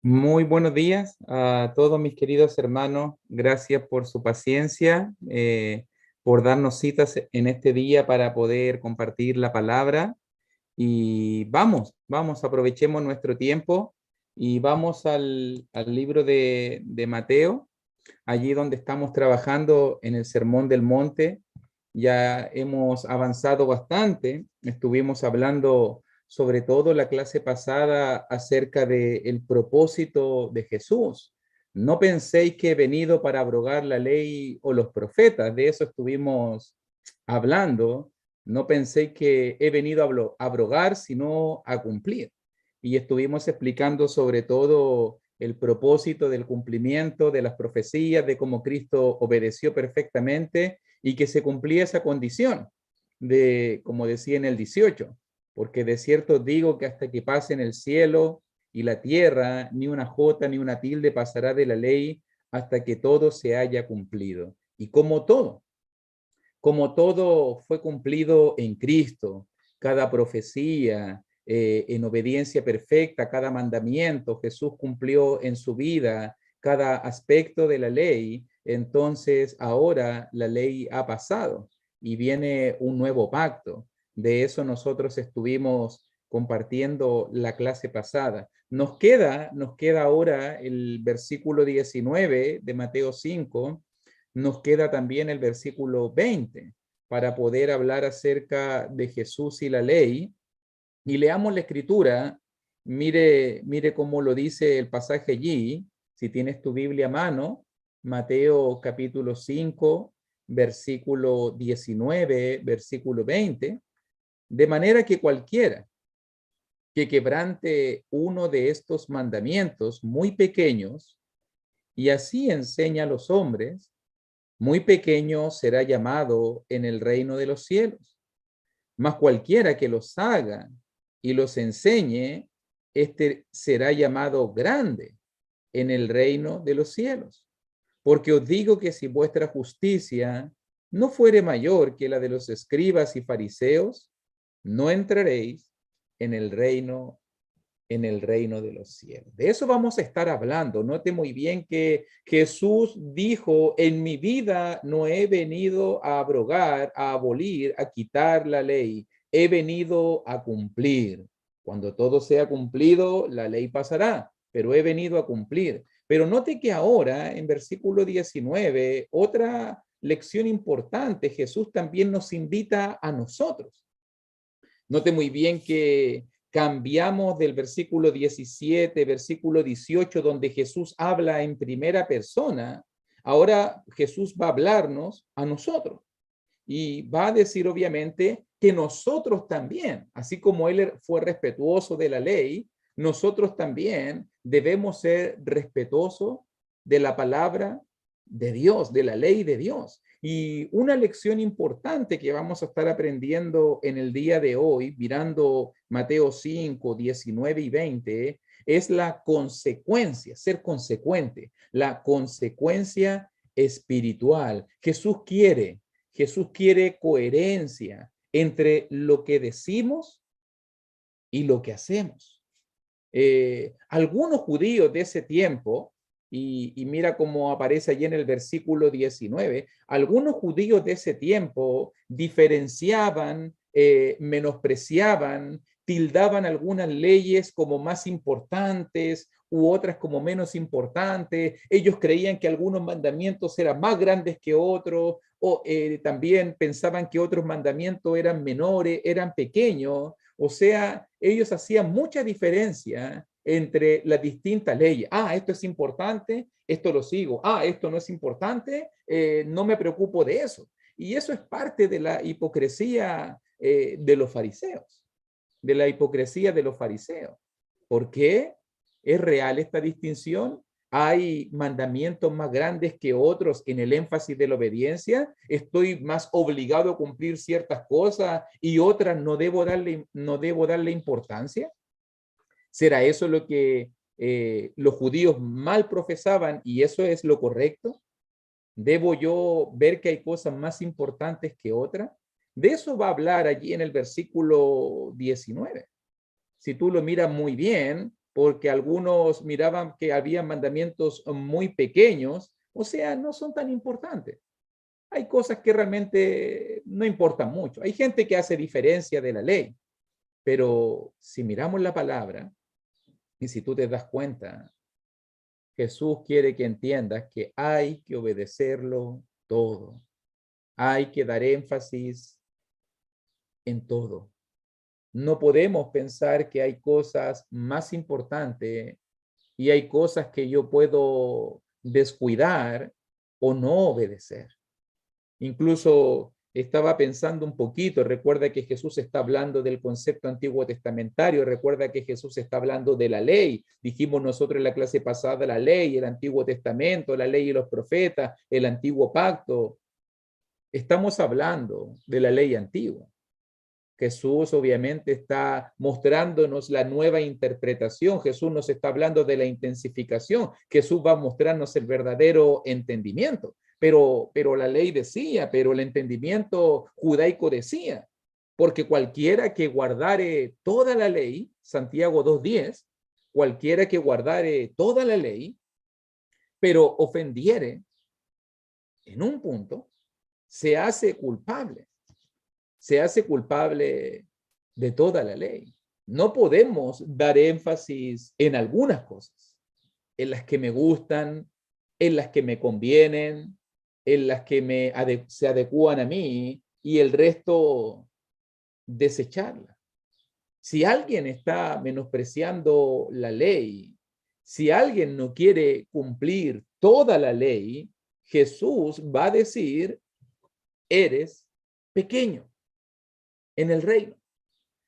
Muy buenos días a todos mis queridos hermanos. Gracias por su paciencia, por darnos citas en este día para poder compartir la palabra. Y vamos, aprovechemos nuestro tiempo y vamos al libro de Mateo, allí donde estamos trabajando en el Sermón del Monte. Ya hemos avanzado bastante. Estuvimos hablando sobre todo la clase pasada acerca del propósito de Jesús. No penséis que he venido para abrogar la ley o los profetas, de eso estuvimos hablando. No penséis que he venido a abrogar, sino a cumplir. Y estuvimos explicando sobre todo el propósito del cumplimiento de las profecías, de cómo Cristo obedeció perfectamente y que se cumplía esa condición de, como decía en el 18, porque de cierto digo que hasta que pasen el cielo y la tierra, ni una jota ni una tilde pasará de la ley hasta que todo se haya cumplido. Y como todo fue cumplido en Cristo, cada profecía, en obediencia perfecta, cada mandamiento, Jesús cumplió en su vida cada aspecto de la ley, entonces ahora la ley ha pasado y viene un nuevo pacto. De eso nosotros estuvimos compartiendo la clase pasada. Nos queda ahora el versículo 19 de Mateo 5. Nos queda también el versículo 20 para poder hablar acerca de Jesús y la ley. Y leamos la escritura. Mire cómo lo dice el pasaje allí. Si tienes tu Biblia a mano, Mateo capítulo 5, versículo 19, versículo 20. De manera que cualquiera que quebrante uno de estos mandamientos muy pequeños y así enseña a los hombres, muy pequeño será llamado en el reino de los cielos. Mas cualquiera que los haga y los enseñe, este será llamado grande en el reino de los cielos. Porque os digo que si vuestra justicia no fuere mayor que la de los escribas y fariseos, no entraréis en el reino de los cielos. De eso vamos a estar hablando. Note muy bien que Jesús dijo, en mi vida no he venido a abrogar, a abolir, a quitar la ley. He venido a cumplir. Cuando todo sea cumplido, la ley pasará, pero he venido a cumplir. Pero note que ahora, en versículo 19, otra lección importante, Jesús también nos invita a nosotros. Note muy bien que cambiamos del versículo 17, versículo 18, donde Jesús habla en primera persona. Ahora Jesús va a hablarnos a nosotros y va a decir obviamente que nosotros también, así como él fue respetuoso de la ley, nosotros también debemos ser respetuosos de la palabra de Dios, de la ley de Dios. Y una lección importante que vamos a estar aprendiendo en el día de hoy, mirando Mateo 5, 19 y 20, es la consecuencia, ser consecuente, la consecuencia espiritual. Jesús quiere coherencia entre lo que decimos y lo que hacemos. Algunos judíos de ese tiempo, y mira cómo aparece allí en el versículo 19, algunos judíos de ese tiempo diferenciaban, menospreciaban, tildaban algunas leyes como más importantes u otras como menos importantes. Ellos creían que algunos mandamientos eran más grandes que otros, o también pensaban que otros mandamientos eran menores, eran pequeños. O sea, ellos hacían mucha diferencia entre las distintas leyes. Ah, esto es importante, esto lo sigo. Ah, esto no es importante, no me preocupo de eso. Y eso es parte de la hipocresía de los fariseos, de la hipocresía de los fariseos. ¿Por qué es real esta distinción? Hay mandamientos más grandes que otros en el énfasis de la obediencia. Estoy más obligado a cumplir ciertas cosas y otras no debo darle importancia. ¿Será eso lo que los judíos mal profesaban y eso es lo correcto? ¿Debo yo ver que hay cosas más importantes que otras? De eso va a hablar allí en el versículo 19. Si tú lo miras muy bien, porque algunos miraban que había mandamientos muy pequeños, o sea, no son tan importantes. Hay cosas que realmente no importan mucho. Hay gente que hace diferencia de la ley, pero si miramos la palabra y si tú te das cuenta, Jesús quiere que entiendas que hay que obedecerlo todo. Hay que dar énfasis en todo. No podemos pensar que hay cosas más importantes y hay cosas que yo puedo descuidar o no obedecer. Incluso estaba pensando un poquito, recuerda que Jesús está hablando del concepto antiguo testamentario, recuerda que Jesús está hablando de la ley. Dijimos nosotros en la clase pasada la ley, el Antiguo Testamento, la ley y los profetas, el antiguo pacto. Estamos hablando de la ley antigua. Jesús obviamente está mostrándonos la nueva interpretación. Jesús nos está hablando de la intensificación. Jesús va a mostrarnos el verdadero entendimiento. Pero la ley decía, pero el entendimiento judaico decía, porque cualquiera que guardare toda la ley, Santiago 2:10, cualquiera que guardare toda la ley, pero ofendiere en un punto, se hace culpable de toda la ley. No podemos dar énfasis en algunas cosas, en las que me gustan, en las que me convienen, en las que se adecúan a mí y el resto desecharla. Si alguien está menospreciando la ley, si alguien no quiere cumplir toda la ley, Jesús va a decir, eres pequeño en el reino.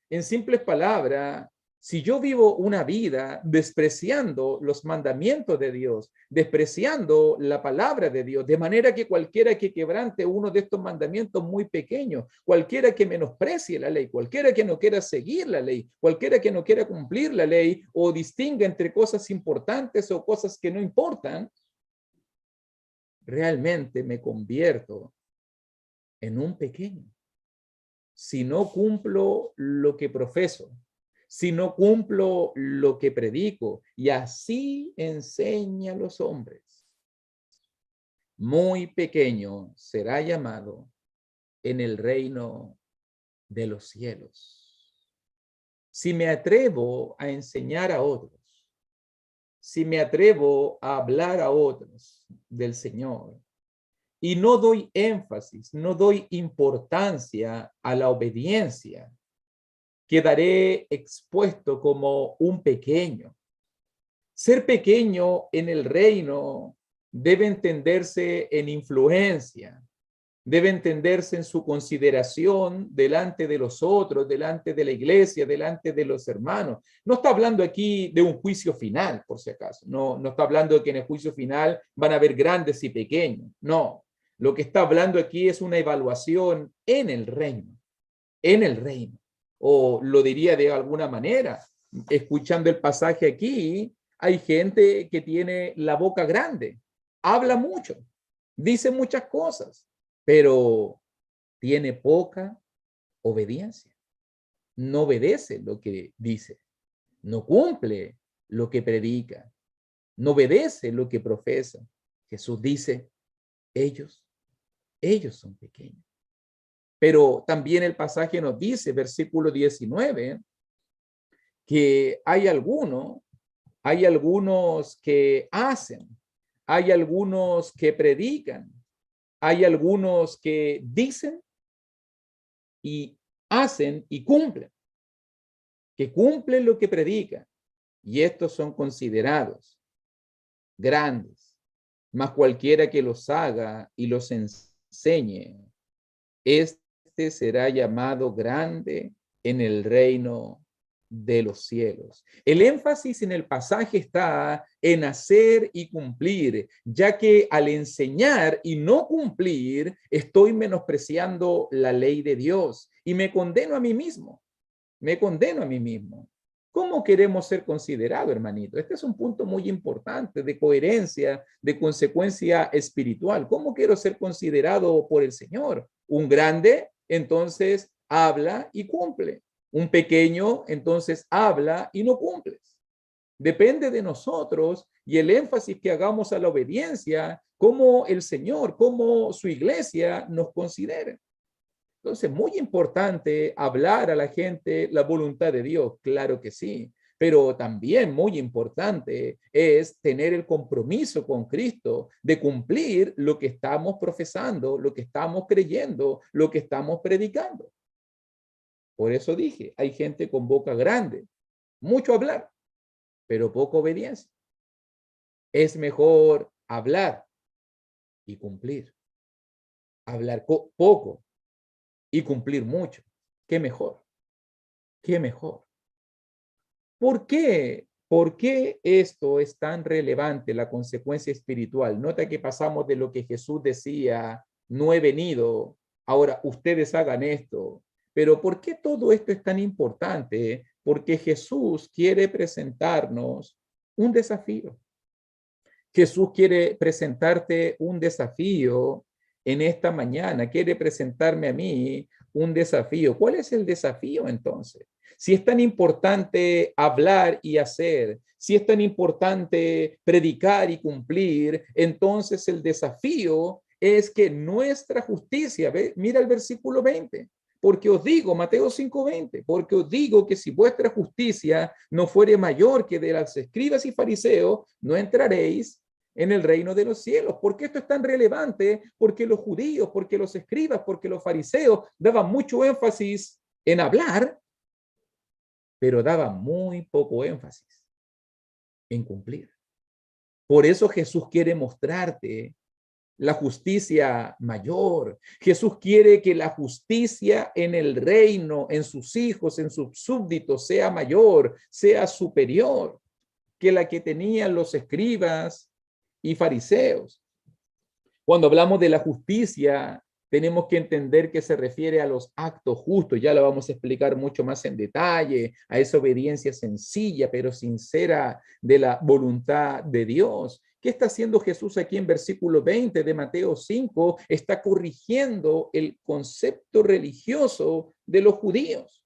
En simples palabras, si yo vivo una vida despreciando los mandamientos de Dios, despreciando la palabra de Dios, de manera que cualquiera que quebrante uno de estos mandamientos muy pequeños, cualquiera que menosprecie la ley, cualquiera que no quiera seguir la ley, cualquiera que no quiera cumplir la ley o distinga entre cosas importantes o cosas que no importan, realmente me convierto en un pequeño. Si no cumplo lo que profeso, si no cumplo lo que predico, y así enseña a los hombres, muy pequeño será llamado en el reino de los cielos. Si me atrevo a enseñar a otros, si me atrevo a hablar a otros del Señor, y no doy énfasis, no doy importancia a la obediencia, quedaré expuesto como un pequeño. Ser pequeño en el reino debe entenderse en influencia, debe entenderse en su consideración delante de los otros, delante de la iglesia, delante de los hermanos. No está hablando aquí de un juicio final, por si acaso. No está hablando de que en el juicio final van a haber grandes y pequeños. No. Lo que está hablando aquí es una evaluación en el reino, en el reino. O lo diría de alguna manera, escuchando el pasaje aquí, hay gente que tiene la boca grande, habla mucho, dice muchas cosas, pero tiene poca obediencia. No obedece lo que dice, no cumple lo que predica, no obedece lo que profesa. Jesús dice, ellos son pequeños. Pero también el pasaje nos dice, versículo 19, que hay algunos que hacen, hay algunos que predican, hay algunos que dicen y hacen y cumplen, que cumplen lo que predican. Y estos son considerados grandes, mas cualquiera que los haga y los enseñe, este será llamado grande en el reino de los cielos. El énfasis en el pasaje está en hacer y cumplir, ya que al enseñar y no cumplir, estoy menospreciando la ley de Dios y me condeno a mí mismo. Me condeno a mí mismo. ¿Cómo queremos ser considerados, hermanito? Este es un punto muy importante de coherencia, de consecuencia espiritual. ¿Cómo quiero ser considerado por el Señor? Un grande, entonces habla y cumple. Un pequeño, entonces habla y no cumples. Depende de nosotros y el énfasis que hagamos a la obediencia, cómo el Señor, cómo su iglesia nos considera. Entonces, muy importante hablar a la gente la voluntad de Dios, claro que sí, pero también muy importante es tener el compromiso con Cristo de cumplir lo que estamos profesando, lo que estamos creyendo, lo que estamos predicando. Por eso dije, hay gente con boca grande, mucho hablar, pero poca obediencia. Es mejor hablar y cumplir. Hablar poco y cumplir mucho. ¿Qué mejor? ¿Qué mejor? ¿Por qué? ¿Por qué esto es tan relevante, la consecuencia espiritual? Nota que pasamos de lo que Jesús decía, no he venido, ahora ustedes hagan esto. Pero ¿por qué todo esto es tan importante? Porque Jesús quiere presentarnos un desafío. Jesús quiere presentarte un desafío en esta mañana, quiere presentarme a mí un desafío. ¿Cuál es el desafío entonces? Si es tan importante hablar y hacer, si es tan importante predicar y cumplir, entonces el desafío es que nuestra justicia, mira el versículo 20, porque os digo, Mateo 5:20, porque os digo que si vuestra justicia no fuere mayor que de las escribas y fariseos, no entraréis en el reino de los cielos. ¿Por qué esto es tan relevante? Porque los judíos, porque los escribas, porque los fariseos daban mucho énfasis en hablar, pero daban muy poco énfasis en cumplir. Por eso Jesús quiere mostrarte la justicia mayor. Jesús quiere que la justicia en el reino, en sus hijos, en sus súbditos, sea mayor, sea superior que la que tenían los escribas y fariseos. Cuando hablamos de la justicia, tenemos que entender que se refiere a los actos justos. Ya lo vamos a explicar mucho más en detalle, a esa obediencia sencilla pero sincera de la voluntad de Dios. ¿Qué está haciendo Jesús aquí en versículo 20 de Mateo 5? Está corrigiendo el concepto religioso de los judíos.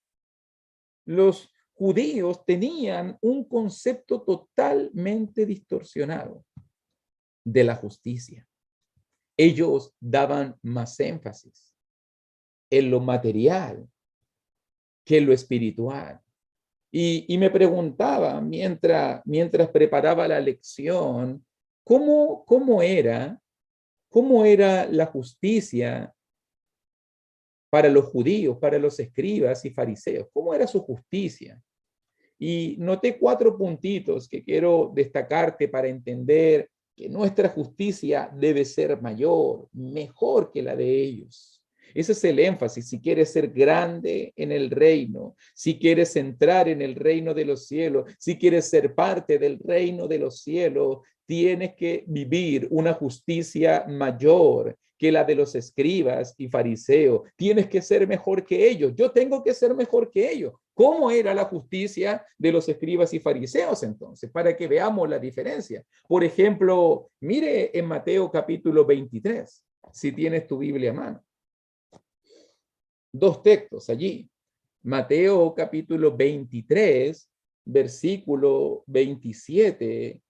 Los judíos tenían un concepto totalmente distorsionado de la justicia. Ellos daban más énfasis en lo material que en lo espiritual. Y me preguntaba mientras preparaba la lección, ¿cómo era la justicia para los judíos, para los escribas y fariseos? ¿Cómo era su justicia? Y noté 4 puntitos que quiero destacarte para entender que nuestra justicia debe ser mayor, mejor que la de ellos. Ese es el énfasis. Si quieres ser grande en el reino, si quieres entrar en el reino de los cielos, si quieres ser parte del reino de los cielos, tienes que vivir una justicia mayor que la de los escribas y fariseos. Tienes que ser mejor que ellos. Yo tengo que ser mejor que ellos. ¿Cómo era la justicia de los escribas y fariseos entonces? Para que veamos la diferencia. Por ejemplo, mire en Mateo capítulo 23, si tienes tu Biblia a mano. 2 textos allí. Mateo capítulo 23, versículo 27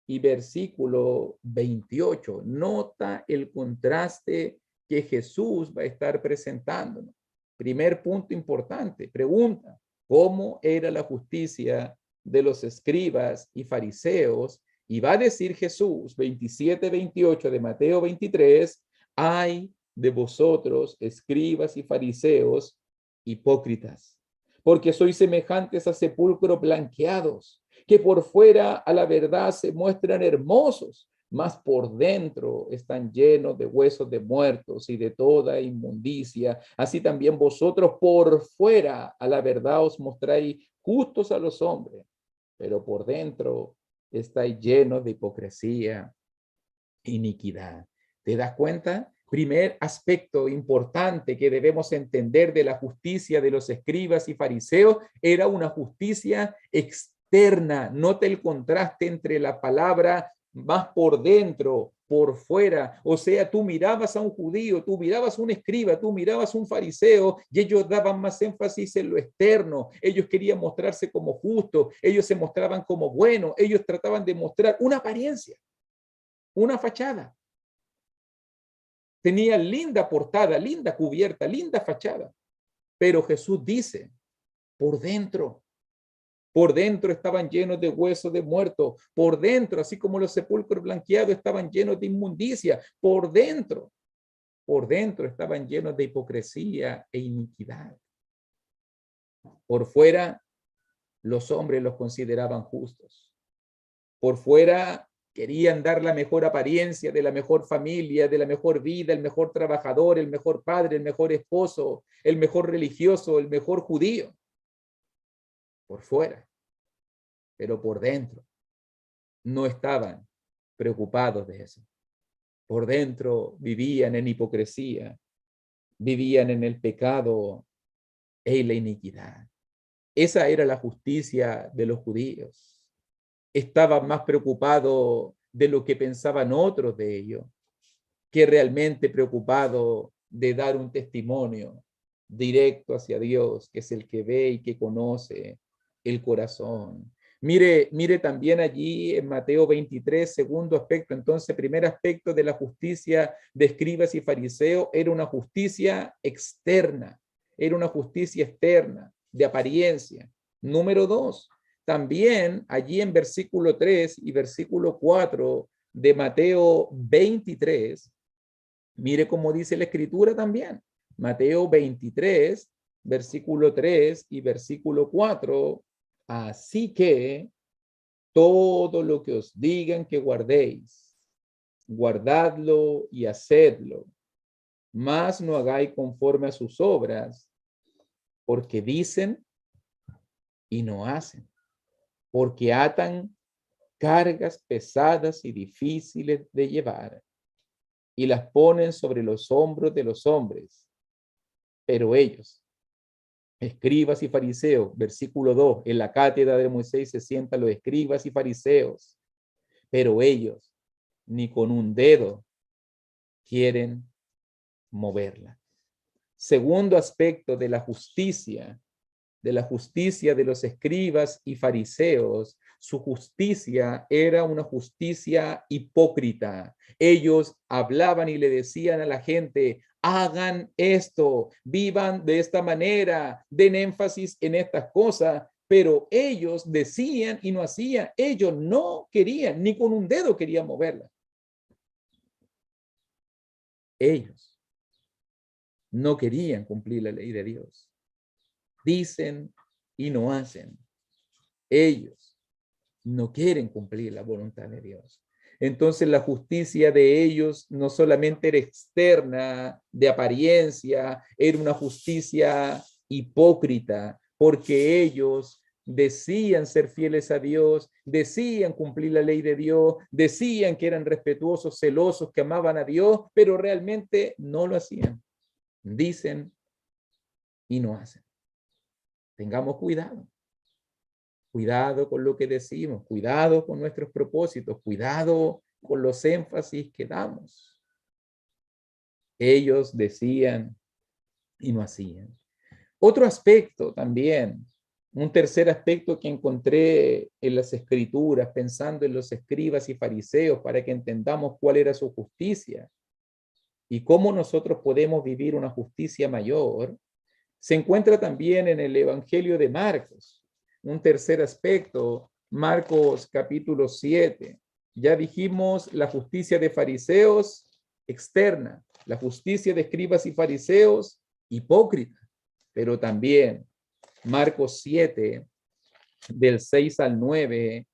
y versículo 28. Nota el contraste que Jesús va a estar presentándonos. Primer punto importante, pregunta, ¿cómo era la justicia de los escribas y fariseos? Y va a decir Jesús, 27-28 de Mateo 23, ay de vosotros, escribas y fariseos, hipócritas, porque sois semejantes a sepulcros blanqueados, que por fuera a la verdad se muestran hermosos, mas por dentro están llenos de huesos de muertos y de toda inmundicia. Así también vosotros por fuera a la verdad os mostráis justos a los hombres, pero por dentro estáis llenos de hipocresía, iniquidad. ¿Te das cuenta? Primer aspecto importante que debemos entender de la justicia de los escribas y fariseos era una justicia externa. Nota el contraste entre la palabra más por dentro, por fuera. O sea, tú mirabas a un judío, tú mirabas a un escriba, tú mirabas a un fariseo y ellos daban más énfasis en lo externo. Ellos querían mostrarse como justos, ellos se mostraban como buenos, ellos trataban de mostrar una apariencia, una fachada. Tenía linda portada, linda cubierta, linda fachada. Pero Jesús dice, por dentro estaban llenos de huesos de muertos, por dentro, así como los sepulcros blanqueados estaban llenos de inmundicia, por dentro estaban llenos de hipocresía e iniquidad. Por fuera, los hombres los consideraban justos. Por fuera, querían dar la mejor apariencia de la mejor familia, de la mejor vida, el mejor trabajador, el mejor padre, el mejor esposo, el mejor religioso, el mejor judío. Por fuera, pero por dentro no estaban preocupados de eso. Por dentro vivían en hipocresía, vivían en el pecado e la iniquidad. Esa era la justicia de los judíos. Estaban más preocupados de lo que pensaban otros de ellos, que realmente preocupados de dar un testimonio directo hacia Dios, que es el que ve y que conoce el corazón. Mire también allí en Mateo 23, segundo aspecto. Entonces, primer aspecto de la justicia de escribas y fariseos era una justicia externa, era una justicia externa, de apariencia. Número 2, también allí en versículo 3 y versículo 4 de Mateo 23, mire cómo dice la escritura también. Mateo 23, versículo 3 y versículo 4. Así que todo lo que os digan que guardéis, guardadlo y hacedlo, mas no hagáis conforme a sus obras, porque dicen y no hacen, porque atan cargas pesadas y difíciles de llevar y las ponen sobre los hombros de los hombres, pero ellos, escribas y fariseos, versículo 2, en la cátedra de Moisés se sientan los escribas y fariseos, pero ellos ni con un dedo quieren moverla. Segundo aspecto de la justicia de los escribas y fariseos, su justicia era una justicia hipócrita. Ellos hablaban y le decían a la gente, hagan esto, vivan de esta manera, den énfasis en estas cosas, pero ellos decían y no hacían. Ellos no querían, ni con un dedo querían moverla. Ellos no querían cumplir la ley de Dios. Dicen y no hacen. Ellos no quieren cumplir la voluntad de Dios. Entonces la justicia de ellos no solamente era externa, de apariencia, era una justicia hipócrita, porque ellos decían ser fieles a Dios, decían cumplir la ley de Dios, decían que eran respetuosos, celosos, que amaban a Dios, pero realmente no lo hacían. Dicen y no hacen. Tengamos cuidado. Cuidado con lo que decimos, cuidado con nuestros propósitos, cuidado con los énfasis que damos. Ellos decían y no hacían. Otro aspecto también, un tercer aspecto que encontré en las escrituras, pensando en los escribas y fariseos, para que entendamos cuál era su justicia y cómo nosotros podemos vivir una justicia mayor, se encuentra también en el Evangelio de Marcos. Un tercer aspecto, Marcos capítulo 7. Ya dijimos la justicia de fariseos externa, la justicia de escribas y fariseos hipócrita, pero también Marcos 7, del 6 al 9,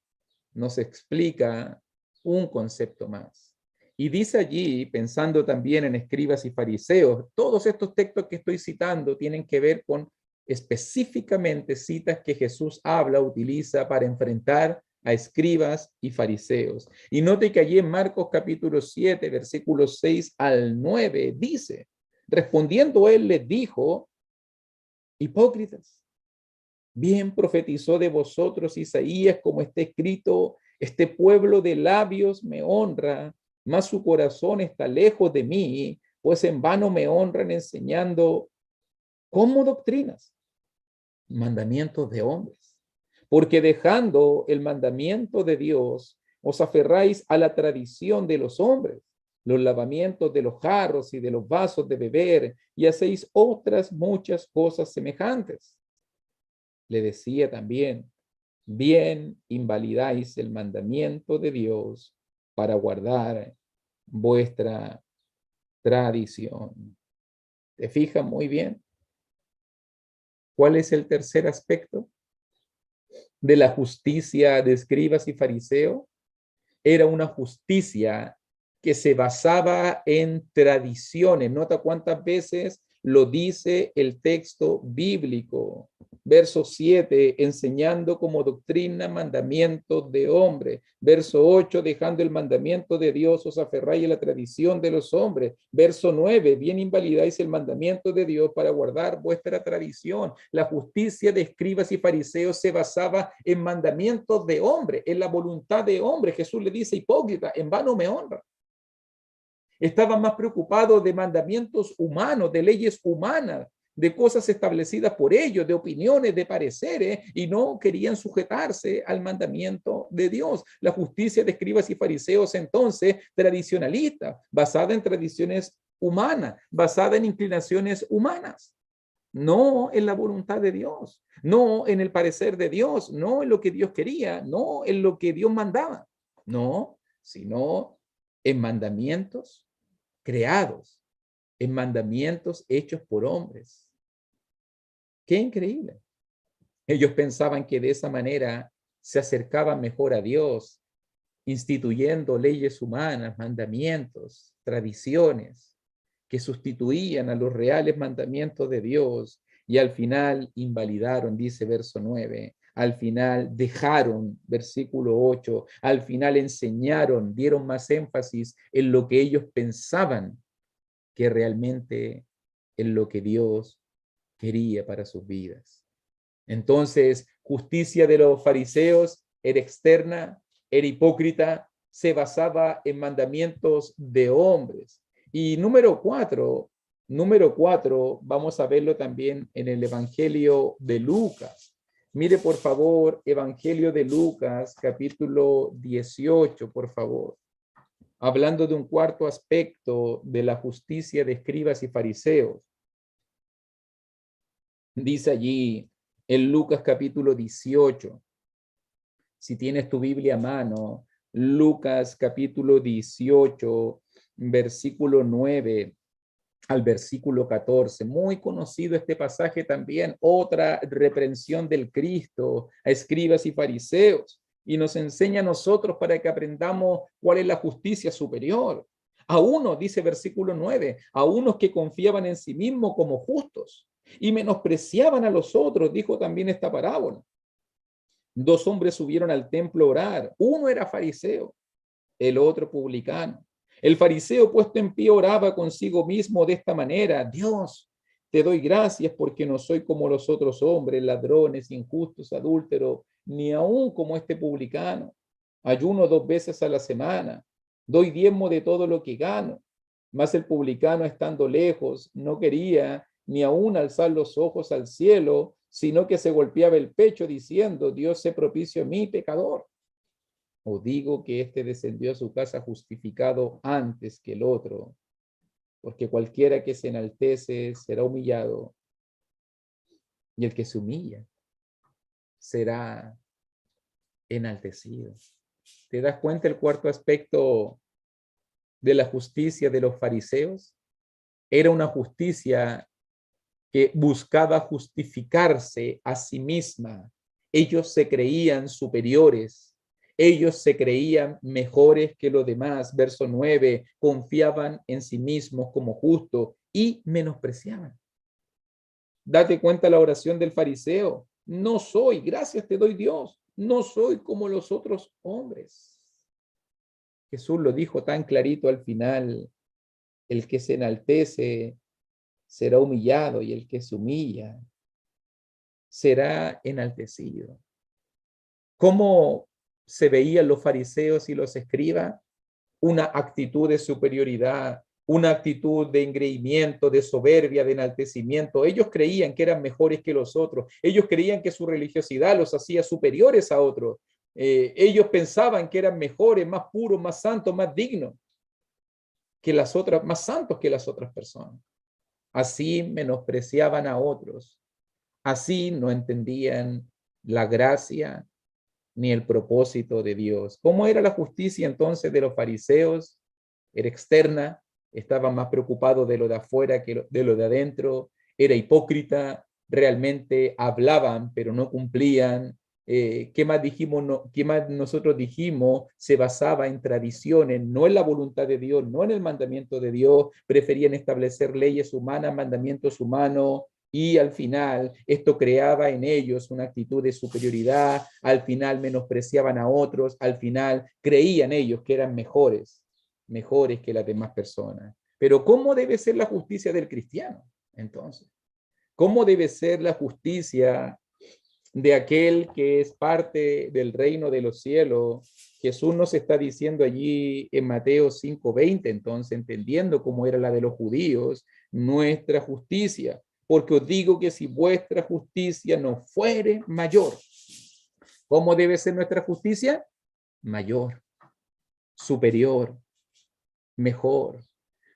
nos explica un concepto más. Y dice allí, pensando también en escribas y fariseos, todos estos textos que estoy citando tienen que ver con específicamente citas que Jesús utiliza para enfrentar a escribas y fariseos. Y note que allí en Marcos capítulo 7, versículos 6 al 9, dice, respondiendo él les dijo, hipócritas, bien profetizó de vosotros Isaías, como está escrito, este pueblo de labios me honra, mas su corazón está lejos de mí, pues en vano me honran enseñando como doctrinas, mandamientos de hombres. Porque dejando el mandamiento de Dios, os aferráis a la tradición de los hombres, los lavamientos de los jarros y de los vasos de beber, y hacéis otras muchas cosas semejantes. Le decía también, bien invalidáis el mandamiento de Dios para guardar vuestra tradición. ¿Te fijas muy bien? ¿Cuál es el tercer aspecto de la justicia de escribas y fariseos? Era una justicia que se basaba en tradiciones. Nota cuántas veces lo dice el texto bíblico. Verso 7, enseñando como doctrina mandamientos de hombre. Verso 8, dejando el mandamiento de Dios, os aferráis a la tradición de los hombres. Verso 9, bien invalidáis el mandamiento de Dios para guardar vuestra tradición. La justicia de escribas y fariseos se basaba en mandamientos de hombre, en la voluntad de hombre. Jesús le dice, hipócrita, en vano me honra. Estaban más preocupados de mandamientos humanos, de leyes humanas, de cosas establecidas por ellos, de opiniones, de pareceres, y no querían sujetarse al mandamiento de Dios. La justicia de escribas y fariseos, entonces, tradicionalista, basada en tradiciones humanas, basada en inclinaciones humanas, no en la voluntad de Dios, no en el parecer de Dios, no en lo que Dios quería, no en lo que Dios mandaba, no, sino en mandamientos creados, en mandamientos hechos por hombres. Qué increíble. Ellos pensaban que de esa manera se acercaban mejor a Dios, instituyendo leyes humanas, mandamientos, tradiciones que sustituían a los reales mandamientos de Dios, y al final invalidaron, dice verso 9, al final dejaron, versículo 8, al final enseñaron, dieron más énfasis en lo que ellos pensaban que realmente en lo que Dios quería para sus vidas. Entonces, justicia de los fariseos era externa, era hipócrita, se basaba en mandamientos de hombres. Y número cuatro, vamos a verlo también en el Evangelio de Lucas. Mire, por favor, Evangelio de Lucas, capítulo 18, por favor. Hablando de un cuarto aspecto de la justicia de escribas y fariseos. Dice allí en Lucas capítulo 18, si tienes tu Biblia a mano, Lucas capítulo 18, versículo 9 al versículo 14. Muy conocido este pasaje también, otra reprensión del Cristo a escribas y fariseos, y nos enseña a nosotros para que aprendamos cuál es la justicia superior. A uno, dice versículo 9, a unos que confiaban en sí mismos como justos y menospreciaban a los otros, dijo también esta parábola. Dos hombres subieron al templo a orar, uno era fariseo, el otro publicano. El fariseo puesto en pie oraba consigo mismo de esta manera: Dios, te doy gracias porque no soy como los otros hombres, ladrones, injustos, adúlteros, ni aún como este publicano. Ayuno 2 veces a la semana, doy diezmo de todo lo que gano. Mas el publicano, estando lejos, no quería ni aún alzar los ojos al cielo, sino que se golpeaba el pecho diciendo: Dios, sé propicio a mí, pecador. O digo que éste descendió a su casa justificado antes que el otro, porque cualquiera que se enaltece será humillado, y el que se humilla será enaltecido. ¿Te das cuenta el cuarto aspecto de la justicia de los fariseos? Era una justicia que buscaba justificarse a sí misma. Ellos se creían superiores. Ellos se creían mejores que los demás. Verso 9, confiaban en sí mismos como justos y menospreciaban. Date cuenta la oración del fariseo. No soy, gracias te doy Dios, no soy como los otros hombres. Jesús lo dijo tan clarito al final: el que se enaltece será humillado y el que se humilla será enaltecido. ¿Cómo se veían los fariseos y los escribas? una actitud de superioridad, una actitud de engreimiento, de soberbia, de enaltecimiento. Ellos creían que eran mejores que los otros. Ellos creían que su religiosidad los hacía superiores a otros. Ellos pensaban que eran mejores, más puros, más santos, más dignos que las otras, más santos que las otras personas. Así menospreciaban a otros. Así no entendían la gracia ni el propósito de Dios. ¿Cómo era la justicia entonces de los fariseos? Era externa, estaban más preocupados de lo de afuera que de lo de adentro, era hipócrita, realmente hablaban pero no cumplían. ¿Qué más dijimos? No, ¿qué más nosotros dijimos? Se basaba en tradiciones, no en la voluntad de Dios, no en el mandamiento de Dios. Preferían establecer leyes humanas, mandamientos humanos, y al final esto creaba en ellos una actitud de superioridad, al final menospreciaban a otros, al final creían ellos que eran mejores que las demás personas. Pero ¿cómo debe ser la justicia del cristiano? Entonces, ¿cómo debe ser la justicia de aquel que es parte del reino de los cielos? Jesús nos está diciendo allí en Mateo 5:20, entonces, entendiendo cómo era la de los judíos, nuestra justicia. Porque os digo que si vuestra justicia no fuere mayor, ¿cómo debe ser nuestra justicia? Mayor, superior, mejor.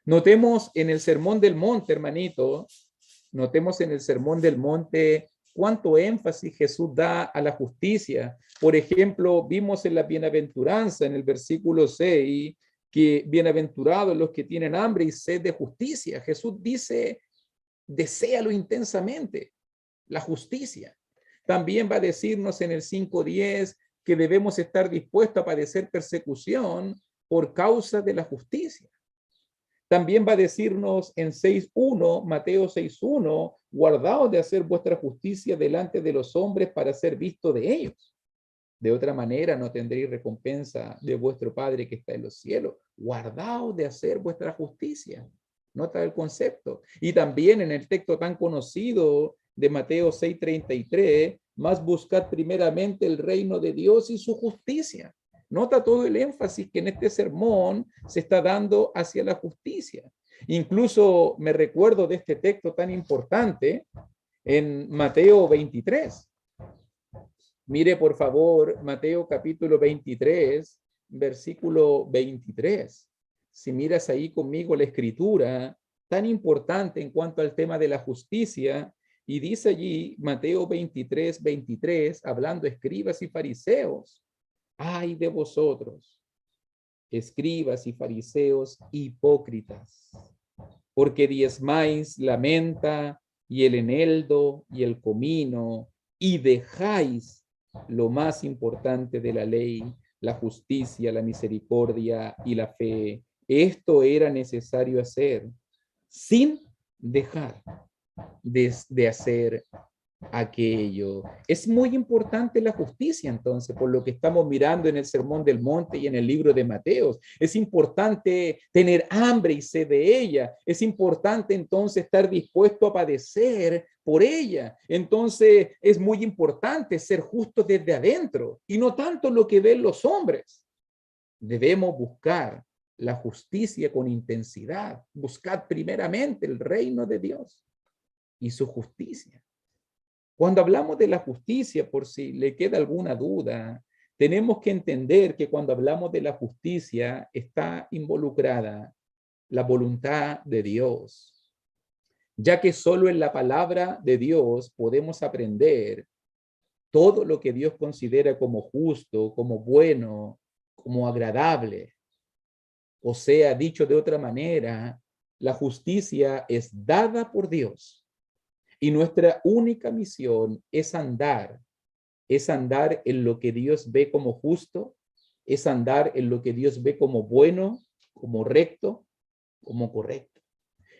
Notemos en el Sermón del Monte, hermanito, notemos en el Sermón del Monte cuánto énfasis Jesús da a la justicia. Por ejemplo, vimos en la bienaventuranza, en el versículo 6, que bienaventurados los que tienen hambre y sed de justicia. Jesús dice, deséalo intensamente, la justicia. También va a decirnos en el 5:10 que debemos estar dispuestos a padecer persecución por causa de la justicia. También va a decirnos en 6:1, Mateo 6:1, guardaos de hacer vuestra justicia delante de los hombres para ser visto de ellos. De otra manera no tendréis recompensa de vuestro Padre que está en los cielos. Guardaos de hacer vuestra justicia. Nota el concepto. Y también en el texto tan conocido de Mateo 6:33, más buscad primeramente el reino de Dios y su justicia. Nota todo el énfasis que en este sermón se está dando hacia la justicia. Incluso me recuerdo de este texto tan importante en Mateo 23. Mire por favor Mateo capítulo 23, versículo 23. Si miras ahí conmigo la escritura, tan importante en cuanto al tema de la justicia, y dice allí Mateo 23, 23, hablando escribas y fariseos, ay de vosotros, escribas y fariseos hipócritas, porque diezmáis la menta y el eneldo y el comino, y dejáis lo más importante de la ley, la justicia, la misericordia y la fe. Esto era necesario hacer sin dejar de hacer aquello. Es muy importante la justicia, entonces, por lo que estamos mirando en el Sermón del Monte y en el libro de Mateos. Es importante tener hambre y sed de ella. Es importante, entonces, estar dispuesto a padecer por ella. Entonces, es muy importante ser justos desde adentro y no tanto lo que ven los hombres. Debemos buscar la justicia con intensidad. Buscad primeramente el reino de Dios y su justicia. Cuando hablamos de la justicia, por si le queda alguna duda, tenemos que entender que cuando hablamos de la justicia está involucrada la voluntad de Dios, ya que solo en la palabra de Dios podemos aprender todo lo que Dios considera como justo, como bueno, como agradable. O sea, dicho de otra manera, la justicia es dada por Dios. Y nuestra única misión es andar en lo que Dios ve como justo, es andar en lo que Dios ve como bueno, como recto, como correcto.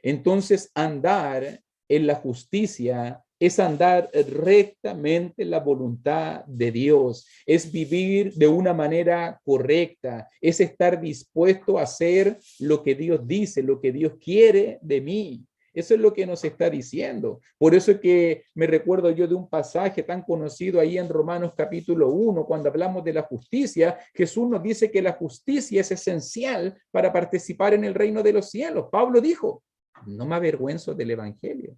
Entonces, andar en la justicia es andar rectamente en la voluntad de Dios, es vivir de una manera correcta, es estar dispuesto a hacer lo que Dios dice, lo que Dios quiere de mí. Eso es lo que nos está diciendo. Por eso es que me recuerdo yo de un pasaje tan conocido ahí en Romanos capítulo 1, cuando hablamos de la justicia. Jesús nos dice que la justicia es esencial para participar en el reino de los cielos. Pablo dijo, no me avergüenzo del evangelio,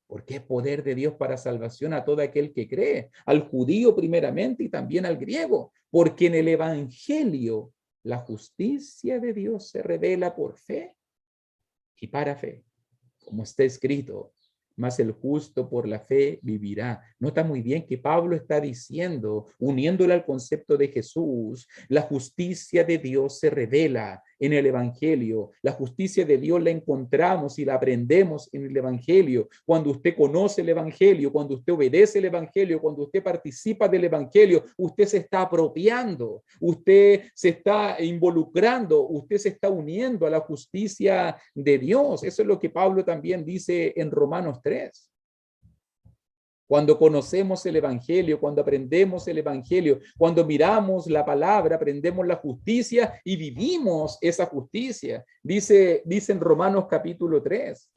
porque es poder de Dios para salvación a todo aquel que cree, al judío primeramente y también al griego, porque en el evangelio la justicia de Dios se revela por fe y para fe, como está escrito, mas el justo por la fe vivirá. Nota muy bien que Pablo está diciendo, uniéndolo al concepto de Jesús, la justicia de Dios se revela en el evangelio. La justicia de Dios la encontramos y la aprendemos en el evangelio. Cuando usted conoce el evangelio, cuando usted obedece el evangelio, cuando usted participa del evangelio, usted se está apropiando, usted se está involucrando, usted se está uniendo a la justicia de Dios. Eso es lo que Pablo también dice en Romanos 3. Cuando conocemos el evangelio, cuando aprendemos el evangelio, cuando miramos la palabra, aprendemos la justicia y vivimos esa justicia. Dice en Romanos capítulo 3.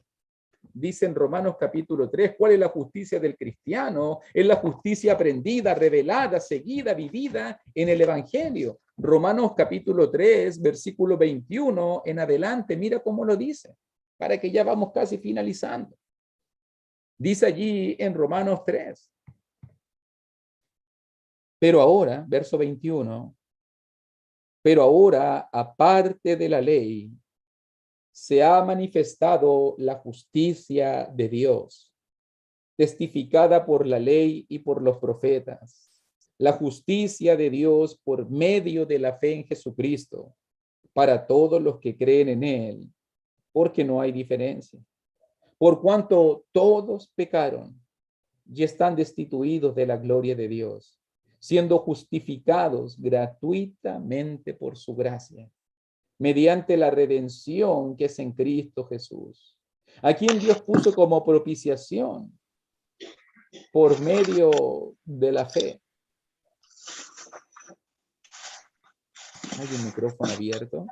Dice en Romanos capítulo 3, ¿cuál es la justicia del cristiano? Es la justicia aprendida, revelada, seguida, vivida en el evangelio. Romanos capítulo 3, versículo 21 en adelante, mira cómo lo dice, para que ya vamos casi finalizando. Dice allí en Romanos 3, pero ahora, verso 21, pero ahora, aparte de la ley, se ha manifestado la justicia de Dios, testificada por la ley y por los profetas, la justicia de Dios por medio de la fe en Jesucristo, para todos los que creen en él, porque no hay diferencia. Por cuanto todos pecaron y están destituidos de la gloria de Dios, siendo justificados gratuitamente por su gracia, mediante la redención que es en Cristo Jesús, a quien Dios puso como propiciación por medio de la fe. Hay un micrófono abierto.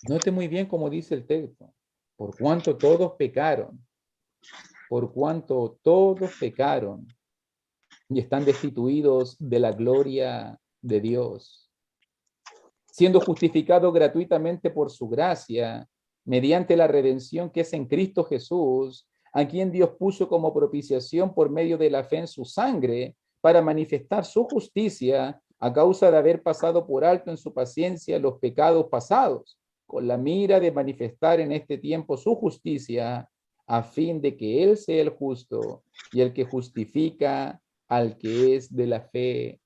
Note muy bien cómo dice el texto. Por cuanto todos pecaron, por cuanto todos pecaron y están destituidos de la gloria de Dios, siendo justificados gratuitamente por su gracia, mediante la redención que es en Cristo Jesús, a quien Dios puso como propiciación por medio de la fe en su sangre, para manifestar su justicia a causa de haber pasado por alto en su paciencia los pecados pasados, con la mira de manifestar en este tiempo su justicia, a fin de que Él sea el justo y el que justifica al que es de la fe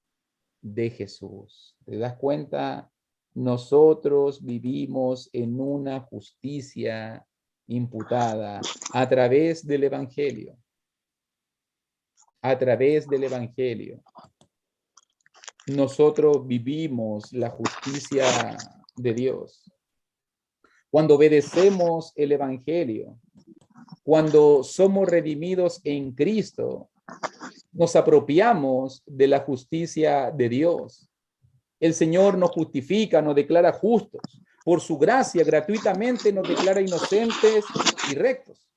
de Jesús. ¿Te das cuenta? Nosotros vivimos en una justicia imputada a través del Evangelio. A través del Evangelio. Nosotros vivimos la justicia de Dios. Cuando obedecemos el Evangelio, cuando somos redimidos en Cristo, nos apropiamos de la justicia de Dios. El Señor nos justifica, nos declara justos. Por su gracia, gratuitamente nos declara inocentes y rectos.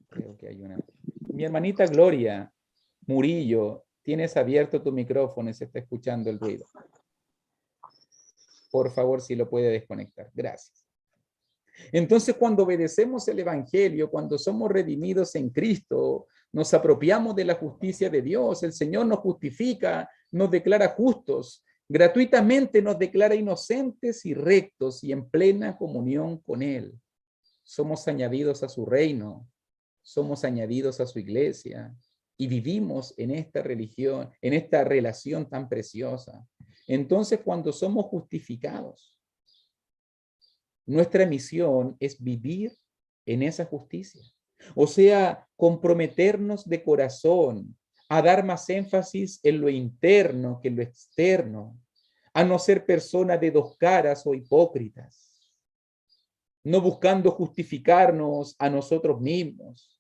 Creo que hay una. Mi hermanita Gloria Murillo, tienes abierto tu micrófono y se está escuchando el ruido. Por favor, si lo puede desconectar. Gracias. Entonces, cuando obedecemos el Evangelio, cuando somos redimidos en Cristo, nos apropiamos de la justicia de Dios. El Señor nos justifica, nos declara justos, gratuitamente nos declara inocentes y rectos y en plena comunión con Él. Somos añadidos a su reino, somos añadidos a su iglesia y vivimos en esta religión, en esta relación tan preciosa. Entonces, cuando somos justificados, nuestra misión es vivir en esa justicia. O sea, comprometernos de corazón a dar más énfasis en lo interno que en lo externo, a no ser personas de dos caras o hipócritas, no buscando justificarnos a nosotros mismos,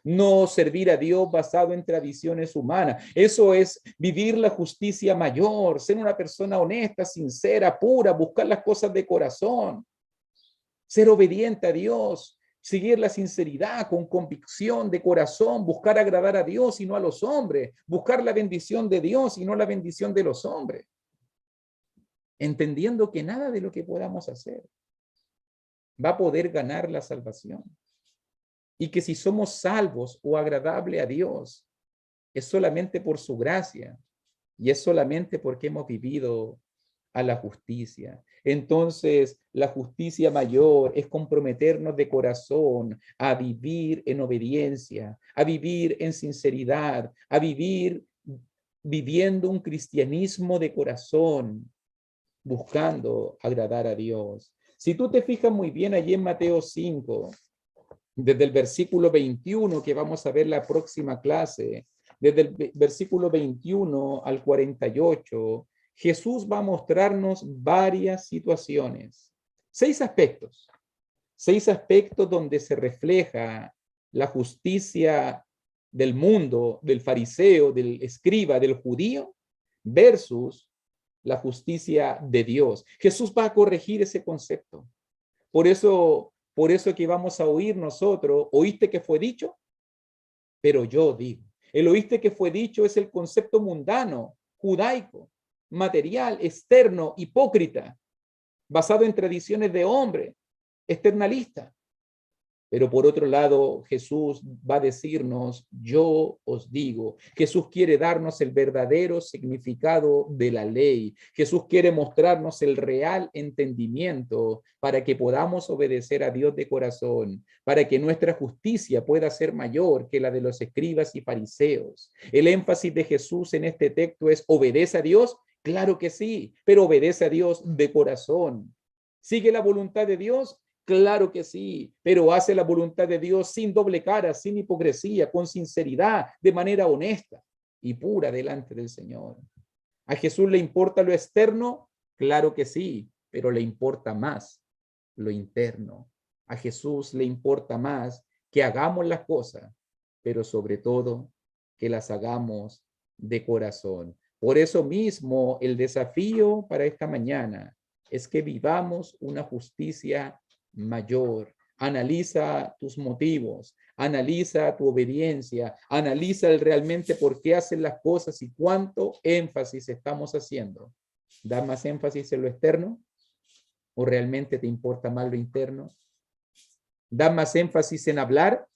no servir a Dios basado en tradiciones humanas. Eso es vivir la justicia mayor, ser una persona honesta, sincera, pura, buscar las cosas de corazón, ser obediente a Dios, seguir la sinceridad con convicción de corazón, buscar agradar a Dios y no a los hombres, buscar la bendición de Dios y no la bendición de los hombres, entendiendo que nada de lo que podamos hacer va a poder ganar la salvación. Y que si somos salvos o agradable a Dios, es solamente por su gracia y es solamente porque hemos vivido a la justicia. Entonces, la justicia mayor es comprometernos de corazón a vivir en obediencia, a vivir en sinceridad, a vivir viviendo un cristianismo de corazón, buscando agradar a Dios. Si tú te fijas muy bien allí en Mateo 5, desde el versículo 21, que vamos a ver la próxima clase, desde el versículo 21 al 48, Jesús va a mostrarnos varias situaciones, seis aspectos donde se refleja la justicia del mundo, del fariseo, del escriba, del judío, versus la justicia de Dios. Jesús va a corregir ese concepto. Por eso que vamos a oír nosotros, ¿oíste que fue dicho? Pero yo digo. El oíste que fue dicho es el concepto mundano, judaico, material, externo, hipócrita, basado en tradiciones de hombre, externalista. Pero por otro lado, Jesús va a decirnos, yo os digo. Jesús quiere darnos el verdadero significado de la ley. Jesús quiere mostrarnos el real entendimiento para que podamos obedecer a Dios de corazón, para que nuestra justicia pueda ser mayor que la de los escribas y fariseos. El énfasis de Jesús en este texto es, ¿obedece a Dios? Claro que sí, pero obedece a Dios de corazón. ¿Sigue la voluntad de Dios? Claro que sí, pero hace la voluntad de Dios sin doble cara, sin hipocresía, con sinceridad, de manera honesta y pura delante del Señor. ¿A Jesús le importa lo externo? Claro que sí, pero le importa más lo interno. A Jesús le importa más que hagamos las cosas, pero sobre todo que las hagamos de corazón. Por eso mismo el desafío para esta mañana es que vivamos una justicia mayor. Analiza tus motivos, analiza tu obediencia, analiza realmente por qué hacen las cosas y cuánto énfasis estamos haciendo. ¿Da más énfasis en lo externo o realmente te importa más lo interno? ¿Da más énfasis en hablar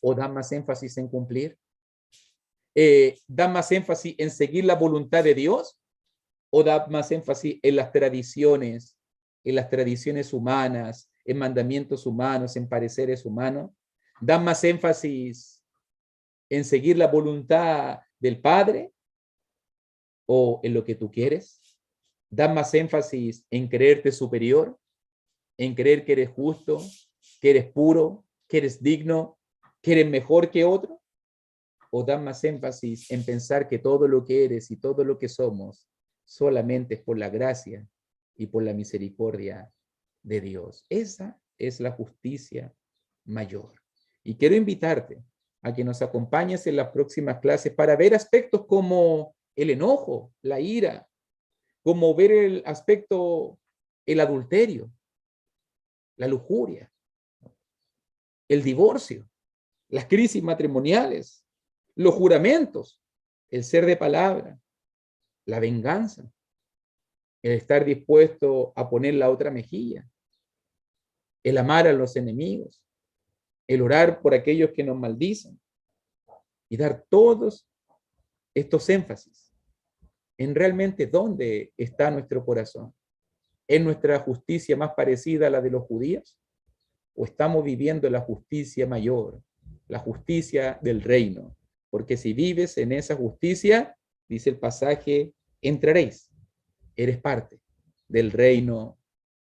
o da más énfasis en cumplir? ¿Da más énfasis en seguir la voluntad de Dios o da más énfasis en las tradiciones humanas, en mandamientos humanos, en pareceres humanos? ¿Dan más énfasis en seguir la voluntad del Padre o en lo que tú quieres? ¿Dan más énfasis en creerte superior, en creer que eres justo, que eres puro, que eres digno, que eres mejor que otro? ¿O dan más énfasis en pensar que todo lo que eres y todo lo que somos solamente es por la gracia y por la misericordia de Dios? Esa es la justicia mayor. Y quiero invitarte a que nos acompañes en las próximas clases para ver aspectos como el enojo, la ira, como ver el aspecto, el adulterio, la lujuria, el divorcio, las crisis matrimoniales, los juramentos, el ser de palabra, la venganza, el estar dispuesto a poner la otra mejilla, el amar a los enemigos, el orar por aquellos que nos maldicen y dar todos estos énfasis en realmente dónde está nuestro corazón. ¿Es nuestra justicia más parecida a la de los judíos? ¿O estamos viviendo la justicia mayor, la justicia del reino? Porque si vives en esa justicia, dice el pasaje, entraréis, eres parte del reino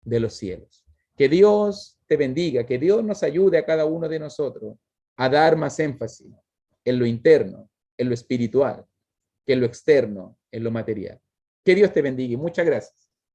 de los cielos. Que Dios te bendiga, que Dios nos ayude a cada uno de nosotros a dar más énfasis en lo interno, en lo espiritual, que en lo externo, en lo material. Que Dios te bendiga y muchas gracias.